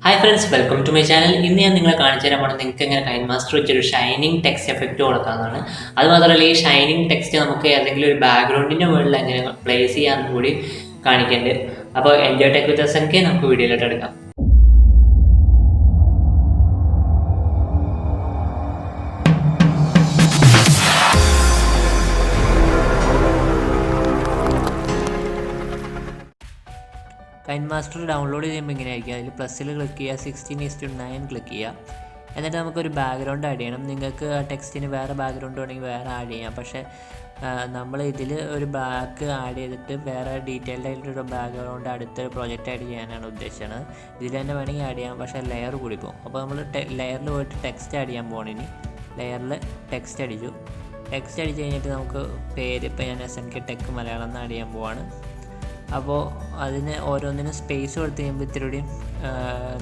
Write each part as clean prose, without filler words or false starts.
Hi friends, welcome to my channel. ഇന്ന് ഞാൻ നിങ്ങളെ കാണിച്ചു തരാൻ പോണത് നിങ്ങൾക്ക് എങ്ങനെ കൈൻമാസ്റ്റർ വെച്ചൊരു ഷൈനിങ് ടെക്സ്റ്റ് എഫക്റ്റ് കൊടുക്കാവുന്നതാണ്. അത് മാത്രമല്ല, ഈ ഷൈനിങ് ടെക്സ്റ്റ് നമുക്ക് ഏതെങ്കിലും ഒരു ബാക്ക്ഗ്രൗണ്ടിൻ്റെ മുകളിൽ എങ്ങനെ പ്ലേസ് ചെയ്യാമെന്ന് കൂടി കാണിക്കേണ്ടത്. അപ്പോൾ എൻജോയ് ടെക് വിത്ത് us എനിക്ക് നമുക്ക് വീഡിയോയിലോട്ട് എടുക്കാം. കൈൻമാസ്റ്റർ ഡൗൺലോഡ് ചെയ്യുമ്പോൾ ഇങ്ങനെ ആയിരിക്കും. അതിൽ പ്ലസ്സിൽ ക്ലിക്ക് ചെയ്യുക, 16:9 ക്ലിക്ക് ചെയ്യുക. എന്നിട്ട് നമുക്കൊരു ബാക്ക്ഗ്രൗണ്ട് ആഡ് ചെയ്യണം. നിങ്ങൾക്ക് ആ ടെക്സ്റ്റിന് വേറെ ബാക്ക്ഗ്രൗണ്ട് വേണമെങ്കിൽ വേറെ ആഡ് ചെയ്യാം. പക്ഷേ നമ്മൾ ഇതിൽ ഒരു ബ്ലാക്ക് ആഡ് ചെയ്തിട്ട് വേറെ ഡീറ്റെയിൽഡ് ആയിട്ടൊരു ബാക്ക്ഗ്രൗണ്ട് അടുത്ത പ്രൊജക്റ്റ് ആഡ് ചെയ്യാനാണ് ഉദ്ദേശിച്ചത്. ഇതിൽ തന്നെ വേണമെങ്കിൽ ആഡ് ചെയ്യാം, പക്ഷേ ലെയർ കൂടി പോകും. അപ്പോൾ നമ്മൾ ലെയറിൽ പോയിട്ട് ടെക്സ്റ്റ് ആഡ് ചെയ്യാൻ പോകണം. ഇനി ലെയറിൽ ടെക്സ്റ്റ് അടിച്ചു. ടെക്സ്റ്റ് അടിച്ച് കഴിഞ്ഞിട്ട് നമുക്ക് പേര് ഇപ്പോൾ ഞാൻ SNK ടെക് മലയാളം എന്ന് ആഡ് ചെയ്യാൻ പോവാണ്. അപ്പോൾ അതിന് ഓരോന്നിനും സ്പേസ് കൊടുത്ത് കഴിയുമ്പോൾ ഇത്തിരിയും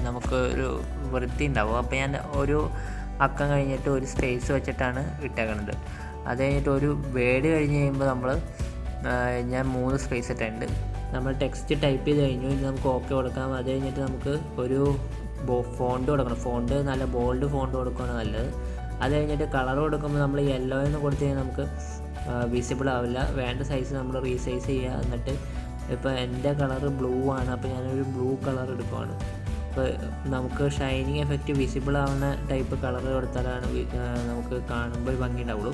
നമുക്ക് ഒരു വൃത്തി ഉണ്ടാവും. അപ്പോൾ ഞാൻ ഒരു അക്കം കഴിഞ്ഞിട്ട് ഒരു സ്പേസ് വെച്ചിട്ടാണ് ഇട്ടേക്കുന്നത്. അത് കഴിഞ്ഞിട്ട് ഒരു വേർഡ് കഴിഞ്ഞ് കഴിയുമ്പോൾ ഞാൻ 3 സ്പേസ് ഇട്ടിട്ടുണ്ട്. നമ്മൾ ടെക്സ്റ്റ് ടൈപ്പ് ചെയ്ത് കഴിഞ്ഞു. ഇനി നമുക്ക് ഓക്കെ കൊടുക്കാം. അത് കഴിഞ്ഞിട്ട് നമുക്ക് ഒരു ഫോണ്ട് കൊടുക്കണം. ഫോണ്ട് നല്ല ബോൾഡ് ഫോണ്ട് കൊടുക്കുകയാണ് നല്ലത്. അത് കഴിഞ്ഞിട്ട് കളർ കൊടുക്കുമ്പോൾ നമ്മൾ യെല്ലോ എന്ന് കൊടുത്തു കഴിഞ്ഞാൽ നമുക്ക് വിസിബിൾ ആവില്ല. വേണ്ട സൈസ് നമ്മൾ റീസൈസ് ചെയ്യുക. എന്നിട്ട് ഇപ്പോൾ എൻ്റെ കളറ് ബ്ലൂ ആണ്, അപ്പോൾ ഞാനൊരു ബ്ലൂ കളർ എടുക്കുവാണ്. അപ്പോൾ നമുക്ക് ഷൈനിങ് എഫക്റ്റ് വിസിബിൾ ആവുന്ന ടൈപ്പ് കളർ കൊടുത്താലാണ് നമുക്ക് കാണുമ്പോൾ ഒരു ഭംഗി ഉണ്ടാവുള്ളൂ.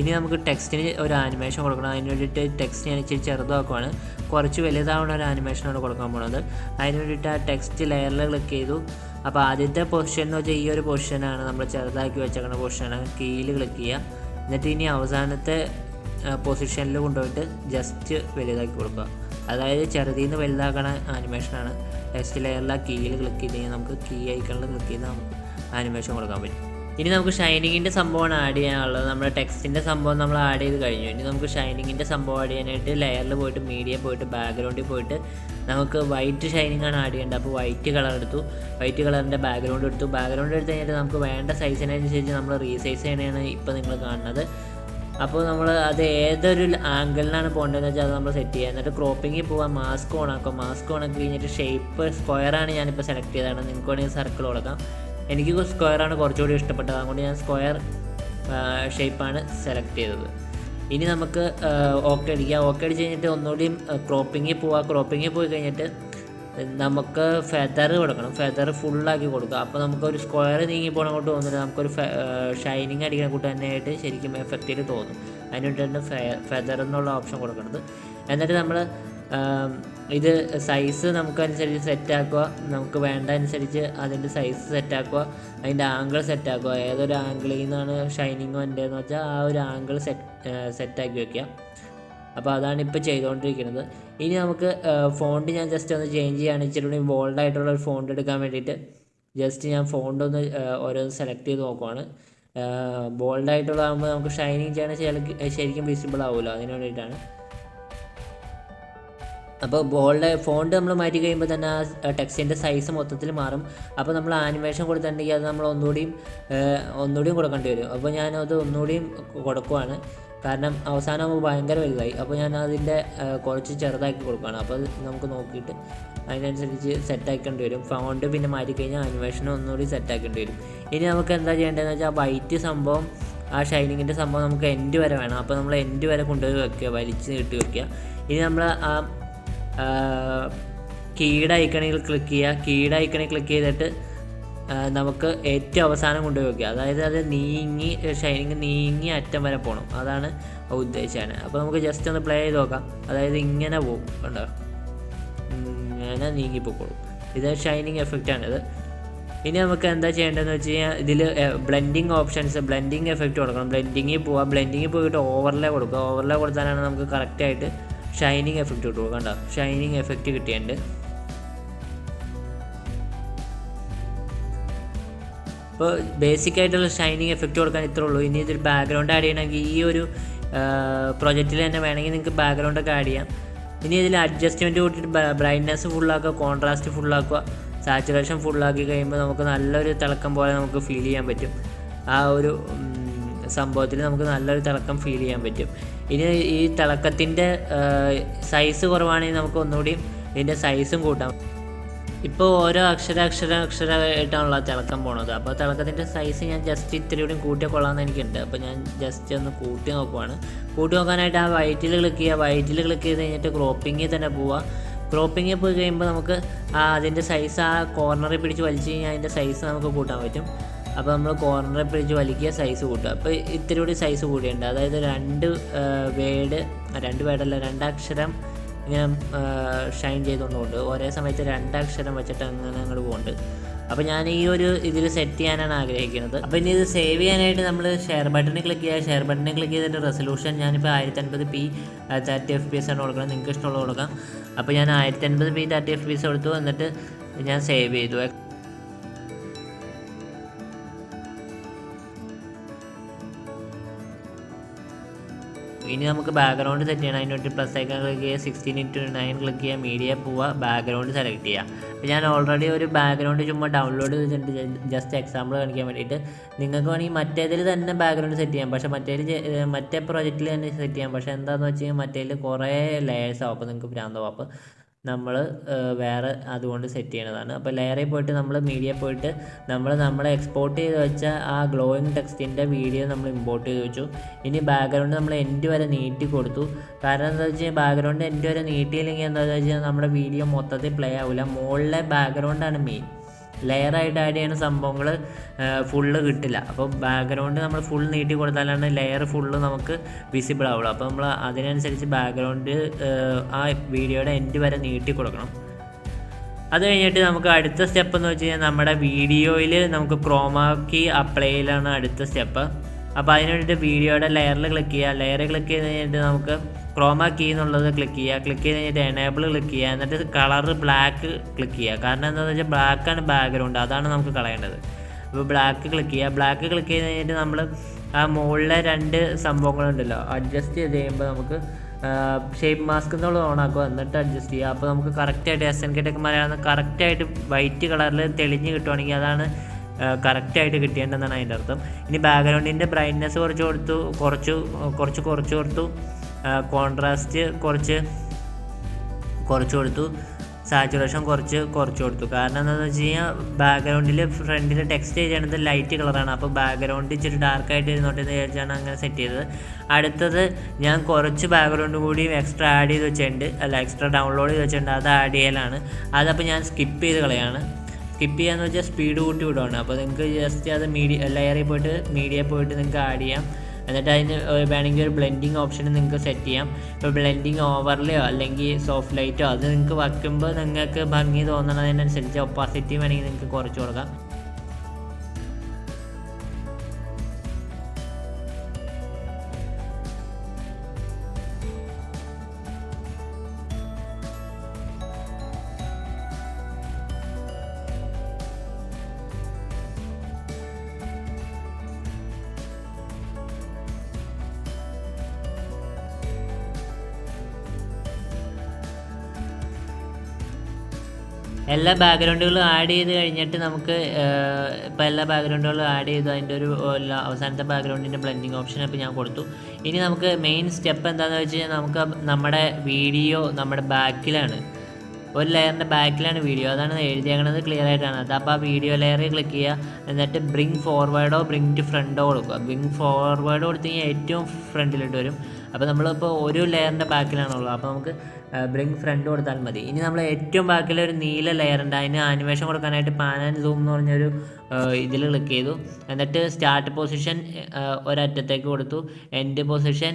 ഇനി നമുക്ക് ടെക്സ്റ്റിന് ഒരു ആനിമേഷൻ കൊടുക്കണം. അതിന് വേണ്ടിയിട്ട് ടെക്സ്റ്റ് ഞാൻ ഇച്ചിരി ചെറുതാക്കുവാണ്. കുറച്ച് വലുതാവുന്ന ഒരു ആനിമേഷനാണ് കൊടുക്കാൻ പോകുന്നത്. അതിന് വേണ്ടിയിട്ട് ആ ടെക്സ്റ്റ് ലെയറിൽ ക്ലിക്ക് ചെയ്തു. അപ്പോൾ ആദ്യത്തെ പൊസിഷൻ എന്ന് വെച്ചാൽ ഈ ഒരു പൊസിഷനാണ്, നമ്മൾ ചെറുതാക്കി വെച്ചേക്കുന്ന പൊസിഷനാണ്. കീയിൽ ക്ലിക്ക് ചെയ്യുക. എന്നിട്ട് ഇനി അവസാനത്തെ പൊസിഷനിൽ കൊണ്ടുപോയിട്ട് ജസ്റ്റ് വലുതാക്കി കൊടുക്കുക. അതായത് ചെറുതിൽ നിന്ന് വലുതാക്കണ ആനിമേഷനാണ്. ടെക്സ്റ്റ് ലെയറിലെ കീയിൽ ക്ലിക്ക് ചെയ്ത് കഴിഞ്ഞാൽ നമുക്ക് കീ ഐക്കണിൽ ക്ലിക്ക് ചെയ്ത് നമുക്ക് ആനിമേഷൻ കൊടുക്കാൻ പറ്റും. ഇനി നമുക്ക് ഷൈനിങ്ങിൻ്റെ സംഭവമാണ് ആഡ് ചെയ്യാനുള്ളത്. നമ്മുടെ ടെക്സ്റ്റിൻ്റെ സംഭവം നമ്മൾ ആഡ് ചെയ്ത് കഴിഞ്ഞു. ഇനി നമുക്ക് ഷൈനിങ്ങിൻ്റെ സംഭവം ആഡ് ചെയ്യാനായിട്ട് ലെയറിൽ പോയിട്ട് മീഡിയ പോയിട്ട് ബാക്ക്ഗ്രൗണ്ടിൽ പോയിട്ട് നമുക്ക് വൈറ്റ് ഷൈനിങ് ആണ് ആഡ് ചെയ്യേണ്ടത്. അപ്പോൾ വൈറ്റ് കളർ എടുത്തു. വൈറ്റ് കളറിൻ്റെ ബാക്ക്ഗ്രൗണ്ട് എടുത്തു. ബാക്ക്ഗ്രൗണ്ട് എടുത്ത് കഴിഞ്ഞിട്ട് നമുക്ക് വേണ്ട സൈസിനനുസരിച്ച് നമ്മൾ റീസൈസ് ചെയ്യണതാണ് ഇപ്പോൾ നിങ്ങൾ കാണുന്നത്. അപ്പോൾ നമ്മൾ അത് ഏതൊരു ആംഗിളിലാണ് പോകേണ്ടതെന്ന് വെച്ചാൽ അത് നമ്മൾ സെറ്റ് ചെയ്യുക. എന്നിട്ട് ക്രോപ്പിങ്ങിൽ പോകാൻ മാസ്ക് ഓണാക്കുക. മാസ്ക് ഓണാക്കി കഴിഞ്ഞിട്ട് ഷേപ്പ് സ്ക്വയറാണ് ഞാനിപ്പോൾ സെലക്ട് ചെയ്തതാണ്. നിങ്ങൾക്ക് വേണമെങ്കിൽ സർക്കിൾ കൊടുക്കാം. എനിക്ക് സ്ക്വയറാണ് കുറച്ചുകൂടി ഇഷ്ടപ്പെട്ടത്, അതുകൊണ്ട് ഞാൻ സ്ക്വയർ ഷേപ്പാണ് സെലക്ട് ചെയ്തത്. ഇനി നമുക്ക് ഓക്കെ അടിക്കുക. ഓക്കെ അടിച്ച് കഴിഞ്ഞിട്ട് ഒന്നുകൂടിയും ക്രോപ്പിങ്ങിൽ പോവുക. ക്രോപ്പിങ്ങിൽ പോയി കഴിഞ്ഞിട്ട് നമുക്ക് ഫെദർ കൊടുക്കണം. ഫെദർ ഫുള്ളാക്കി കൊടുക്കുക. അപ്പോൾ നമുക്കൊരു സ്ക്വയർ നീങ്ങി പോകണ കൊണ്ട് തോന്നുന്നില്ല, നമുക്കൊരു ഷൈനിങ് അടിക്കുന്ന കൂട്ട് തന്നെയായിട്ട് ശരിക്കും എഫക്റ്റിൽ തോന്നും. അതിന് വേണ്ടിയിട്ടാണ് ഫെദർ എന്നുള്ള ഓപ്ഷൻ കൊടുക്കുന്നത്. എന്നിട്ട് നമ്മൾ ഇത് സൈസ് നമുക്കനുസരിച്ച് സെറ്റാക്കുക. നമുക്ക് വേണ്ട അനുസരിച്ച് അതിൻ്റെ സൈസ് സെറ്റാക്കുക. അതിൻ്റെ ആംഗിൾ സെറ്റാക്കുക. ഏതൊരു ആംഗിളിൽ നിന്നാണ് ഷൈനിങ് വേണ്ടതെന്ന് വെച്ചാൽ ആ ഒരു ആംഗിൾ സെറ്റാക്കി വയ്ക്കുക. അപ്പോൾ അതാണ് ഇപ്പോൾ ചെയ്തുകൊണ്ടിരിക്കുന്നത്. ഇനി നമുക്ക് ഫോണ്ട് ഞാൻ ജസ്റ്റ് ഒന്ന് ചേഞ്ച് ചെയ്യുകയാണ്. ഇച്ചിരി കൂടി ബോൾഡായിട്ടുള്ള ഒരു ഫോണ്ട് എടുക്കാൻ വേണ്ടിയിട്ട് ജസ്റ്റ് ഞാൻ ഫോണ്ട് ഒന്ന് ഓരോന്ന് സെലക്ട് ചെയ്ത് നോക്കുവാണ്. ബോൾഡായിട്ടുള്ളതാകുമ്പോൾ നമുക്ക് ഷൈനിങ് ചെയ്യണ ശരിക്കും വിസിബിൾ ആവുമല്ലോ, അതിന് വേണ്ടിയിട്ടാണ്. അപ്പോൾ ഫോണ്ട് നമ്മൾ മാറ്റി കഴിയുമ്പോൾ തന്നെ ആ ടെക്സ്റ്റിൻ്റെ സൈസ് മൊത്തത്തിൽ മാറും. അപ്പോൾ നമ്മൾ ആനിമേഷൻ കൊടുത്തിട്ടുണ്ടെങ്കിൽ അത് നമ്മൾ ഒന്നുകൂടിയും കൊടുക്കേണ്ടി വരും. അപ്പോൾ ഞാനത് ഒന്നുകൂടിയും കൊടുക്കുവാണ്. കാരണം അവസാനമാകുമ്പോൾ ഭയങ്കര വലുതായി. അപ്പോൾ ഞാൻ അതിൻ്റെ കുറച്ച് ചെറുതാക്കി കൊടുക്കുകയാണ്. അപ്പോൾ അത് നമുക്ക് നോക്കിയിട്ട് അതിനനുസരിച്ച് സെറ്റാക്കേണ്ടി വരും. ഫോണ്ട് പിന്നെ മാറ്റിക്കഴിഞ്ഞാൽ ആനിമേഷനും ഒന്നുകൂടി സെറ്റാക്കേണ്ടി വരും. ഇനി നമുക്ക് എന്താ ചെയ്യേണ്ടതെന്ന് വെച്ചാൽ ആ വൈറ്റ് സംഭവം, ആ ഷൈനിങ്ങിൻ്റെ സംഭവം നമുക്ക് എൻഡ് വരെ വേണം. അപ്പോൾ നമ്മൾ എൻഡ് വരെ കൊണ്ടുപോയി വെക്കുക, വലിച്ച് നീട്ടി വെക്കുക. ഇനി നമ്മൾ ആ കീയുടെ ഐക്കണിൽ ക്ലിക്ക് ചെയ്യുക. കീയുടെ ഐക്കണിൽ ക്ലിക്ക് ചെയ്തിട്ട് നമുക്ക് ഏറ്റവും അവസാനം കൊണ്ടുപോയി വയ്ക്കുക. അതായത് അത് ഷൈനിങ് നീങ്ങി അറ്റം വരെ പോകണം, അതാണ് ഉദ്ദേശിച്ചാണ്. അപ്പോൾ നമുക്ക് ജസ്റ്റ് ഒന്ന് പ്ലേ ചെയ്ത് നോക്കാം. അതായത് ഇങ്ങനെ പോകും, കണ്ടോ, ഇങ്ങനെ നീങ്ങിപ്പോക്കോളും. ഇത് ഷൈനിങ് എഫക്റ്റാണിത്. ഇനി നമുക്ക് എന്താ ചെയ്യേണ്ടതെന്ന് വെച്ച് കഴിഞ്ഞാൽ ഇതിൽ ബ്ലെൻഡിങ് എഫക്റ്റ് കൊടുക്കണം. ബ്ലെൻഡിങ്ങിൽ പോയിട്ട് ഓവർലേ കൊടുക്കുക. ഓവർലേ കൊടുത്താലാണ് നമുക്ക് കറക്റ്റായിട്ട് ഷൈനിങ് എഫക്റ്റ് കിട്ടുക. കണ്ടോ, ഷൈനിങ് എഫക്റ്റ് കിട്ടിയിട്ടുണ്ട്. അപ്പോൾ ബേസിക് ആയിട്ടുള്ള ഷൈനിങ് എഫക്റ്റ് കൊടുക്കാൻ ഇത്രേ ഉള്ളൂ. ഇനി ഇതൊരു ബാക്ക്ഗ്രൗണ്ട് ആഡ് ചെയ്യണമെങ്കിൽ ഈ ഒരു പ്രൊജക്റ്റിൽ തന്നെ വേണമെങ്കിൽ നിങ്ങൾക്ക് ബാക്ക്ഗ്രൗണ്ടൊക്കെ ആഡ് ചെയ്യാം. ഇനി ഇതിൽ അഡ്ജസ്റ്റ്മെൻറ്റ് കൂട്ടിയിട്ട് ബ്രൈറ്റ്നസ് ഫുള്ളാക്കുക, കോൺട്രാസ്റ്റ് ഫുള്ളാക്കുക, സാച്ചുറേഷൻ ഫുള്ളാക്കി കഴിയുമ്പോൾ നമുക്ക് നല്ലൊരു തിളക്കം പോലെ നമുക്ക് ഫീൽ ചെയ്യാൻ പറ്റും. ആ ഒരു സംഭവത്തിൽ നമുക്ക് നല്ലൊരു തിളക്കം ഫീൽ ചെയ്യാൻ പറ്റും. ഇനി ഈ തിളക്കത്തിൻ്റെ സൈസ് കുറവാണെങ്കിൽ നമുക്ക് ഒന്നുകൂടിയും ഇതിൻ്റെ സൈസും കൂട്ടാം. ഇപ്പോൾ ഓരോ അക്ഷരമായിട്ടാണല്ലോ തിളക്കം പോണത്. അപ്പോൾ തിളക്കത്തിൻ്റെ സൈസ് ഞാൻ ജസ്റ്റ് ഇത്തിരി കൂടി കൂട്ടിയാൽ കൊള്ളാമെന്ന് എനിക്കുണ്ട്. അപ്പോൾ ഞാൻ ജസ്റ്റ് ഒന്ന് കൂട്ടി നോക്കുവാണ്. കൂട്ടി നോക്കാനായിട്ട് ആ വൈറ്റിൽ ക്ലിക്ക് ചെയ്യുക. വൈറ്റിൽ ക്ലിക്ക് ചെയ്ത് കഴിഞ്ഞിട്ട് ക്രോപ്പിങ്ങിൽ തന്നെ പോവുക. ക്രോപ്പിങ്ങിൽ പോയി കഴിയുമ്പോൾ നമുക്ക് അതിൻ്റെ സൈസ് ആ കോർണറിൽ പിടിച്ച് വലിച്ച് കഴിഞ്ഞാൽ അതിൻ്റെ സൈസ് നമുക്ക് കൂട്ടാൻ പറ്റും. അപ്പോൾ നമ്മൾ കോർണറിൽ പിടിച്ച് വലിക്കുക, സൈസ് കൂട്ടുക. അപ്പോൾ ഇത്തിരി കൂടി സൈസ് കൂടിയുണ്ട്. അതായത് രണ്ട് വേർഡല്ല, രണ്ടക്ഷരം ഇങ്ങനെ ഷൈൻ ചെയ്തുകൊണ്ടുണ്ട്. ഒരേ സമയത്ത് രണ്ടക്ഷരം വെച്ചിട്ട് അങ്ങനെ അങ്ങോട്ട് പോകുന്നുണ്ട്. അപ്പോൾ ഞാൻ ഈ ഒരു ഇതിൽ സെറ്റ് ചെയ്യാനാണ് ആഗ്രഹിക്കുന്നത്. അപ്പോൾ ഇനി ഇത് സേവ് ചെയ്യാനായിട്ട് നമ്മൾ ഷെയർ ബട്ടണിൽ ക്ലിക്ക് ചെയ്യുക. ഷെയർ ബട്ടണിൽ ക്ലിക്ക് ചെയ്തിട്ട് റെസൊല്യൂഷൻ ഞാനിപ്പോൾ 1080p 30 FPS ആണ് കൊടുക്കണം. നിങ്ങൾക്ക് ഇഷ്ടമുള്ളത് കൊടുക്കാം. അപ്പോൾ ഞാൻ 1080p 30 FPS കൊടുത്തു. എന്നിട്ട് ഞാൻ സേവ് ചെയ്തു. ഇനി നമുക്ക് ബാക്ക്ഗ്രൗണ്ട് സെറ്റ് ചെയ്യണം. അതിനൊട്ട് പ്ലസ് ഐക്കൺ ക്ലിക്ക് ചെയ്യുക, 16:9 ക്ലിക്ക് ചെയ്യുക, മീഡിയ പോവുക, ബാക്ക്ഗ്രൗണ്ട് സെലക്ട് ചെയ്യുക. അപ്പോൾ ഞാൻ ഓൾറെഡി ഒരു ബാക്ക്ഗ്രൗണ്ട് ചുമ്മാ ഡൗൺലോഡ് ചെയ്തിട്ടുണ്ട്, ജസ്റ്റ് എക്സാമ്പിൾ കാണിക്കാൻ വേണ്ടിയിട്ട്. നിങ്ങൾക്ക് വേണമെങ്കിൽ മറ്റേതിൽ തന്നെ ബാക്ക്ഗ്രൗണ്ട് സെറ്റ് ചെയ്യാം, പക്ഷേ മറ്റേ പ്രോജക്റ്റിൽ തന്നെ സെറ്റ് ചെയ്യാം. പക്ഷേ എന്താണെന്ന് വെച്ച് കഴിഞ്ഞാൽ മറ്റേതിൽ കുറേ ലെയേഴ്സ് ആവും. അപ്പോൾ നിങ്ങൾക്ക് ഭ്രാന്താവും. അപ്പോൾ നമ്മൾ വേറെ അതുകൊണ്ട് സെറ്റ് ചെയ്യണതാണ്. അപ്പോൾ ലെയറിൽ പോയിട്ട് നമ്മൾ മീഡിയ പോയിട്ട് നമ്മൾ എക്സ്പോർട്ട് ചെയ്ത് വെച്ച ആ ഗ്ലോയിങ് ടെക്സ്റ്റിൻ്റെ വീഡിയോ നമ്മൾ ഇമ്പോർട്ട് ചെയ്ത് വെച്ചു. ഇനി ബാക്ക്ഗ്രൗണ്ട് നമ്മൾ എൻഡ് വരെ നീട്ടി കൊടുത്തു. കാരണം എന്താ വെച്ച് കഴിഞ്ഞാൽ ബാക്ക്ഗ്രൗണ്ട് എൻഡ് വരെ നീട്ടിയില്ലെങ്കിൽ എന്താണെന്ന് വെച്ച് കഴിഞ്ഞാൽ നമ്മുടെ വീഡിയോ മൊത്തത്തിൽ പ്ലേ ആവില്ല. മുകളിലെ ബാക്ക്ഗ്രൗണ്ടാണ് മെയിൻ. ലെയറായിട്ട് ആഡ് ചെയ്യുന്ന സംഭവങ്ങൾ ഫുള്ള് കിട്ടില്ല. അപ്പോൾ ബാക്ക്ഗ്രൗണ്ട് നമ്മൾ ഫുൾ നീട്ടി കൊടുത്താലാണ് ലെയർ ഫുള്ള് നമുക്ക് വിസിബിൾ ആവുള്ളൂ. അപ്പോൾ നമ്മൾ അതിനനുസരിച്ച് ബാക്ക്ഗ്രൗണ്ട് ആ വീഡിയോയുടെ എൻഡ് വരെ നീട്ടി കൊടുക്കണം. അത് കഴിഞ്ഞിട്ട് നമുക്ക് അടുത്ത സ്റ്റെപ്പ് എന്ന് വെച്ച് കഴിഞ്ഞാൽ നമ്മുടെ വീഡിയോയിൽ നമുക്ക് ക്രോമാക്കി അപ്ലൈ ചെയ്യലാണ് അടുത്ത സ്റ്റെപ്പ്. അപ്പോൾ അതിന് വേണ്ടിയിട്ട് വീഡിയോയുടെ ലെയറിൽ ക്ലിക്ക് ചെയ്യുക. ലെയറിൽ ക്ലിക്ക് ചെയ്ത് കഴിഞ്ഞിട്ട് നമുക്ക് ക്രോമാ കീ എന്നുള്ളത് ക്ലിക്ക് ചെയ്യുക. ക്ലിക്ക് ചെയ്ത് കഴിഞ്ഞിട്ട് എനേബിൾ ക്ലിക്ക് ചെയ്യുക. എന്നിട്ട് കളർ ബ്ലാക്ക് ക്ലിക്ക് ചെയ്യുക. കാരണം എന്താണെന്ന് വെച്ചാൽ ബ്ലാക്കാണ് ബാക്ക്ഗ്രൗണ്ട്, അതാണ് നമുക്ക് കളയേണ്ടത്. അപ്പോൾ ബ്ലാക്ക് ക്ലിക്ക് ചെയ്യുക. ബ്ലാക്ക് ക്ലിക്ക് ചെയ്ത് കഴിഞ്ഞിട്ട് നമ്മൾ ആ മുകളിലെ രണ്ട് സംഭവങ്ങളുണ്ടല്ലോ അഡ്ജസ്റ്റ് ചെയ്ത് കഴിയുമ്പോൾ നമുക്ക് ഷേപ്പ് മാസ്ക് എന്നുള്ളത് ഓണാക്കുക. എന്നിട്ട് അഡ്ജസ്റ്റ് ചെയ്യുക. അപ്പോൾ നമുക്ക് കറക്റ്റായിട്ട് SNK ടെക് മലയാളം കറക്റ്റായിട്ട് വൈറ്റ് കളറിൽ തെളിഞ്ഞ് കിട്ടുവാണെങ്കിൽ അതാണ് കറക്റ്റായിട്ട് കിട്ടിയേണ്ടതെന്നാണ് അതിൻ്റെ അർത്ഥം. ഇനി ബാക്ക്ഗ്രൗണ്ടിൻ്റെ ബ്രൈറ്റ്നെസ് കുറച്ച് കൊടുത്തു. കോൺട്രാസ്റ്റ് കുറച്ച് കൊടുത്തു. സാച്ചുറേഷൻ കുറച്ച് കൊടുത്തു. കാരണം എന്താണെന്ന് വെച്ച് കഴിഞ്ഞാൽ ബാക്ക്ഗ്രൗണ്ടിൽ ഫ്രണ്ടിൽ ടെക്സ്റ്റ് ചെയ്യണത് ലൈറ്റ് കളറാണ്. അപ്പോൾ ബാക്ക്ഗ്രൗണ്ട് ഇച്ചിരി ഡാർക്കായിട്ട് ഇരുന്നോട്ടെ എന്ന് വിചാരിച്ചാണ് അങ്ങനെ സെറ്റ് ചെയ്തത്. അടുത്തത് ഞാൻ കുറച്ച് ബാക്ക്ഗ്രൗണ്ട് കൂടി എക്സ്ട്രാ ആഡ് ചെയ്ത് വെച്ചിട്ടുണ്ട്, എക്സ്ട്രാ ഡൗൺലോഡ് ചെയ്ത് വെച്ചിട്ടുണ്ട്. അത് ആഡ് ചെയ്യലാണ്. അതപ്പോൾ ഞാൻ സ്കിപ്പ് ചെയ്ത് കളയാണ്. സ്കിപ്പ് ചെയ്യാന്ന് വെച്ചാൽ സ്പീഡ് കൂട്ടി വിടുവാണ്. അപ്പോൾ നിങ്ങൾക്ക് ജസ്റ്റ് അത് ലെയറിൽ പോയിട്ട് മീഡിയ പോയിട്ട് നിങ്ങൾക്ക് ആഡ് ചെയ്യാം. എന്നിട്ട് അതിന് വേണമെങ്കിൽ ഒരു ബ്ലെൻഡിങ് ഓപ്ഷൻ നിങ്ങൾക്ക് സെറ്റ് ചെയ്യാം. ഇപ്പോൾ ബ്ലെൻഡിങ് ഓവർലെയോ അല്ലെങ്കിൽ സോഫ്റ്റ് ലൈറ്റോ അത് നിങ്ങൾക്ക് വയ്ക്കുമ്പോൾ നിങ്ങൾക്ക് ഭംഗി തോന്നണതിനനുസരിച്ച് ഒപ്പാസിറ്റി വേണമെങ്കിൽ നിങ്ങൾക്ക് കുറച്ച് കൊടുക്കാം. എല്ലാ ബാക്ക്ഗ്രൗണ്ടുകളും ആഡ് ചെയ്ത് കഴിഞ്ഞിട്ട് നമുക്ക് ഇപ്പോൾ എല്ലാ ബാക്ക്ഗ്രൗണ്ടുകളും ആഡ് ചെയ്തു. അതിൻ്റെ ഒരു അവസാനത്തെ ബാക്ക്ഗ്രൗണ്ടിൻ്റെ ബ്ലെൻഡിങ് ഓപ്ഷൻ ഇപ്പോൾ ഞാൻ കൊടുത്തു. ഇനി നമുക്ക് മെയിൻ സ്റ്റെപ്പ് എന്താണെന്ന് വെച്ച് കഴിഞ്ഞാൽ നമുക്ക് നമ്മുടെ വീഡിയോ നമ്മുടെ ബാക്കിലാണ്, ഒരു ലെയറിൻ്റെ ബാക്കിലാണ് വീഡിയോ, അതാണ് എഴുതിയേക്കണത്, ക്ലിയർ ആയിട്ടാണ് അത്. അപ്പോൾ ആ വീഡിയോ ലെയറിൽ ക്ലിക്ക് ചെയ്യുക. എന്നിട്ട് ബ്രിങ് ഫോർവേഡോ ബ്രിങ് ടു ഫ്രണ്ടോ കൊടുക്കുക. ബ്രിങ് ഫോർവേഡ് കൊടുത്തു കഴിഞ്ഞാൽ ഏറ്റവും ഫ്രണ്ടിലിട്ട് വരും. അപ്പോൾ നമ്മളിപ്പോൾ ഒരു ലെയറിൻ്റെ ബാക്കിലാണുള്ളത്, അപ്പോൾ നമുക്ക് ബ്രിങ് ഫ്രണ്ട് കൊടുത്താൽ മതി. ഇനി നമ്മൾ ഏറ്റവും ബാക്കിൽ ഒരു നീല ലെയർ ഉണ്ട്, അതിന് ആനിമേഷൻ കൊടുക്കാനായിട്ട് പാൻ ആൻഡ് സൂം എന്ന് പറഞ്ഞൊരു ഇതിൽ ക്ലിക്ക് ചെയ്തു. എന്നിട്ട് സ്റ്റാർട്ട് പൊസിഷൻ ഒരറ്റത്തേക്ക് കൊടുത്തു, എൻഡ് പൊസിഷൻ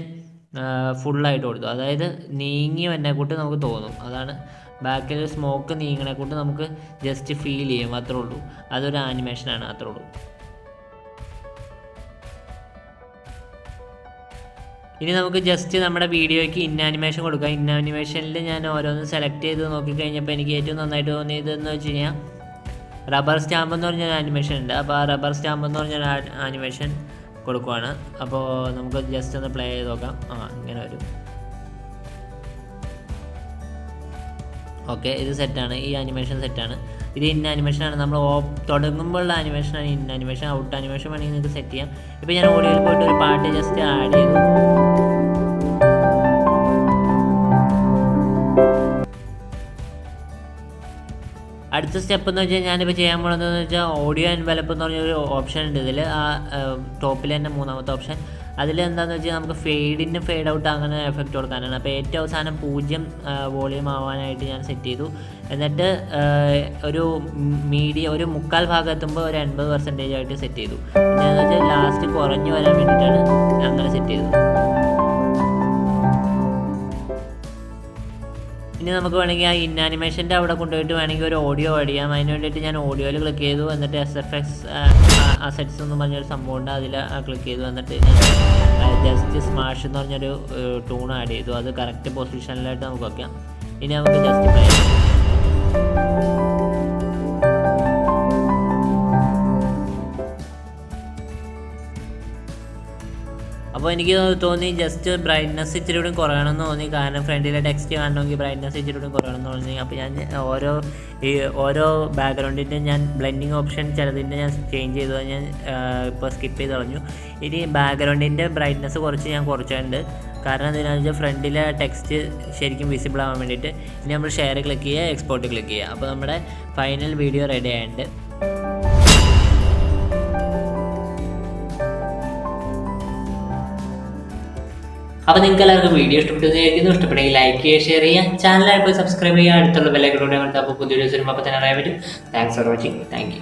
ഫുള്ളായിട്ട് കൊടുത്തു. അതായത് നീങ്ങി വന്നെ കൂട്ട് നമുക്ക് തോന്നും, അതാണ് ബാക്കിൽ സ്മോക്ക് നീങ്ങണെ കൂട്ട് നമുക്ക് ജസ്റ്റ് ഫീൽ ചെയ്യും, അത്രേ ഉള്ളൂ. അതൊരു ആനിമേഷനാണ്, അത്രേ ഉള്ളൂ. ഇനി നമുക്ക് ജസ്റ്റ് നമ്മുടെ വീഡിയോയ്ക്ക് ഇൻ ആനിമേഷൻ കൊടുക്കാം. ഇൻ ആനിമേഷനിൽ ഞാൻ ഓരോന്ന് സെലക്ട് ചെയ്ത് നോക്കിക്കഴിഞ്ഞപ്പോൾ എനിക്ക് ഏറ്റവും നന്നായിട്ട് തോന്നിയതെന്ന് വെച്ച് കഴിഞ്ഞാൽ റബ്ബർ സ്റ്റാമ്പ് എന്ന് പറഞ്ഞൊരു ആനിമേഷൻ ഉണ്ട്. അപ്പോൾ ആ റബ്ബർ സ്റ്റാമ്പ് എന്ന് പറഞ്ഞൊരു ആനിമേഷൻ കൊടുക്കുവാണ്. അപ്പോൾ നമുക്ക് ജസ്റ്റ് ഒന്ന് പ്ലേ ചെയ്ത് നോക്കാം. ഇങ്ങനെ വരും. ഓക്കെ, ഇത് സെറ്റാണ്, ഈ ആനിമേഷൻ സെറ്റാണ്. ഇത് ഇൻ ആനിമേഷനാണ്. നമ്മൾ തുടങ്ങുമ്പോഴുള്ള ആനിമേഷനാണ് ഇൻ ആനിമേഷൻ. ഔട്ട് ആനിമേഷൻ വേണമെങ്കിൽ നിങ്ങൾക്ക് സെറ്റ് ചെയ്യാം. ഇപ്പോൾ ഞാൻ ഓഡിയോയിൽ പോയിട്ട് ഒരു പാട്ട് ജസ്റ്റ് ആഡ് ചെയ്തു. അടുത്ത സ്റ്റെപ്പ് എന്ന് വെച്ചാൽ ഞാനിപ്പോൾ ചെയ്യാൻ പോകുന്നതെന്ന് വെച്ചാൽ ഓഡിയോ എൻവലപ്പ് എന്ന് പറഞ്ഞൊരു ഓപ്ഷൻ ഉണ്ട് ഇതിൽ. ആ ടോപ്പിൽ തന്നെ മൂന്നാമത്തെ ഓപ്ഷൻ. അതിൽ എന്താണെന്ന് വെച്ചാൽ നമുക്ക് ഫെയ്ഡ് ഔട്ട് അങ്ങനെ എഫക്റ്റ് കൊടുക്കാനാണ്. അപ്പോൾ ഏറ്റവും അവസാനം 0 വോളിയം ആവാനായിട്ട് ഞാൻ സെറ്റ് ചെയ്തു. എന്നിട്ട് ഒരു ഒരു 3/4 ഭാഗം എത്തുമ്പോൾ ഒരു 80% ആയിട്ട് സെറ്റ് ചെയ്തു. എന്താണെന്ന് വെച്ചാൽ ലാസ്റ്റ് കുറഞ്ഞു വരാൻ വേണ്ടിയിട്ടാണ് അങ്ങനെ സെറ്റ് ചെയ്തത്. ഇനി നമുക്ക് വേണമെങ്കിൽ ആ ഇന്നാനിമേഷൻ്റെ അവിടെ കൊണ്ടുപോയിട്ട് വേണമെങ്കിൽ ഒരു ഓഡിയോ ആഡ് ചെയ്യാം. അതിന് വേണ്ടിയിട്ട് ഞാൻ ഓഡിയോയിൽ ക്ലിക്ക് ചെയ്തു. എന്നിട്ട് SFX അസെറ്റ്സ് എന്ന് പറഞ്ഞൊരു സംഭവം ഉണ്ട്, അതിൽ ക്ലിക്ക് ചെയ്തു. എന്നിട്ട് ഞാൻ ജസ്റ്റ് സ്മാഷ് എന്ന് പറഞ്ഞൊരു ടൂൺ ആഡ് ചെയ്തു. അത് കറക്റ്റ് പൊസിഷനിലായിട്ട് നമുക്ക് വയ്ക്കാം. ഇനി നമുക്ക് ജസ്റ്റ് പ്ലേ ചെയ്യാം. അപ്പോൾ എനിക്ക് തോന്നി ജസ്റ്റ് ബ്രൈറ്റ്നസ് ഇച്ചിരി കൂടി കുറയണമെന്ന് തോന്നി. കാരണം ഫ്രണ്ടിലെ ടെക്സ്റ്റ് കാണണമെങ്കിൽ ബ്രൈറ്റ്നസ് ഇച്ചിരി കൂടി കുറയണമെന്ന് തോന്നി. അപ്പോൾ ഞാൻ ഓരോ ബാക്ക്ഗ്രൗണ്ടിൻ്റെ ഞാൻ ബ്ലെൻഡിങ് ഓപ്ഷൻ ചിലതിൻ്റെ ഞാൻ ചേഞ്ച് ചെയ്തത് ഞാൻ ഇപ്പോൾ സ്കിപ്പ് ചെയ്ത് കളഞ്ഞു. ഇനി ബാക്ക്ഗ്രൗണ്ടിൻ്റെ ബ്രൈറ്റ്നസ് ഞാൻ കുറച്ചിട്ടുണ്ട്. കാരണം എന്താണെന്ന് വെച്ചാൽ ഫ്രണ്ടിലെ ടെക്സ്റ്റ് ശരിക്കും വിസിബിൾ ആവാൻ വേണ്ടിയിട്ട്. ഇനി നമ്മൾ ഷെയർ ക്ലിക്ക് ചെയ്യുക, എക്സ്പോർട്ട് ക്ലിക്ക് ചെയ്യുക. അപ്പോൾ നമ്മുടെ ഫൈനൽ വീഡിയോ റെഡി ആയിട്ടുണ്ട്. അപ്പോൾ നിങ്ങൾക്ക് എല്ലാവർക്കും വീഡിയോ ഇഷ്ടപ്പെട്ടെങ്കിൽ ലൈക്ക് ചെയ്യുക, ഷെയർ ചെയ്യുക, ചാനലായി പോയി സബ്സ്ക്രൈബ് ചെയ്യുക, അടുത്തുള്ള ബെല്ലൈക്കൺ കൂടെ അപ്പോൾ പുതിയ വീഡിയോസ് വരുമ്പോൾ അപ്പോൾ തന്നെ അറിയാൻ പറ്റും. Thanks for watching. Thank you.